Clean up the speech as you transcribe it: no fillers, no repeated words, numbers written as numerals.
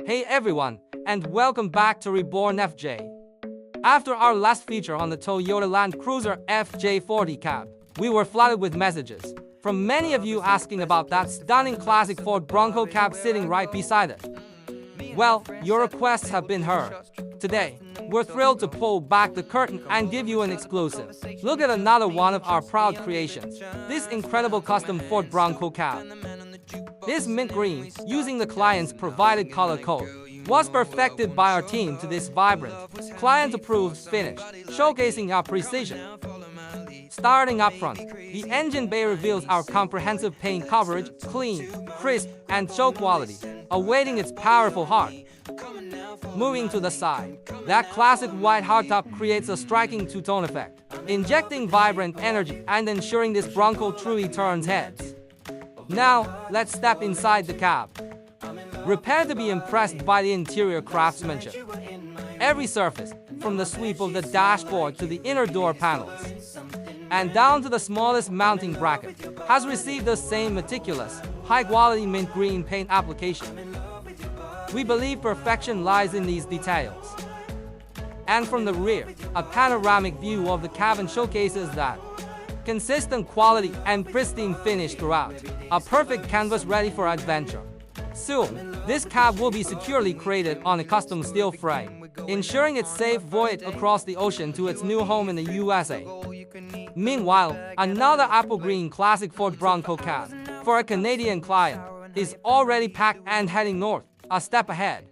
Hey everyone, and welcome back to Reborn-FJ. After our last feature on the Toyota Land Cruiser FJ40 cab, we were flooded with messages from many of you asking about that stunning classic Ford Bronco cab sitting right beside it. Well, your requests have been heard. Today, we're thrilled to pull back the curtain and give you an exclusive look at another one of our proud creations, this incredible custom Ford Bronco cab. This mint green, using the client's provided color code, was perfected by our team to this vibrant, client-approved finish, showcasing our precision. Starting up front, the engine bay reveals our comprehensive paint coverage, clean, crisp, and show quality, awaiting its powerful heart. Moving to the side, that classic white hardtop creates a striking two-tone effect, injecting vibrant energy and ensuring this Bronco truly turns heads. Now, let's step inside the cab. Prepare to be impressed by the interior craftsmanship. Every surface, from the sweep of the dashboard to the inner door panels, and down to the smallest mounting bracket, has received the same meticulous, high-quality mint green paint application. We believe perfection lies in these details. And from the rear, a panoramic view of the cabin showcases that consistent quality and pristine finish throughout, a perfect canvas ready for adventure. Soon, this cab will be securely created on a custom steel frame, ensuring its safe voyage across the ocean to its new home in the USA. Meanwhile, another apple green classic Ford Bronco cab, for a Canadian client, is already packed and heading north, a step ahead.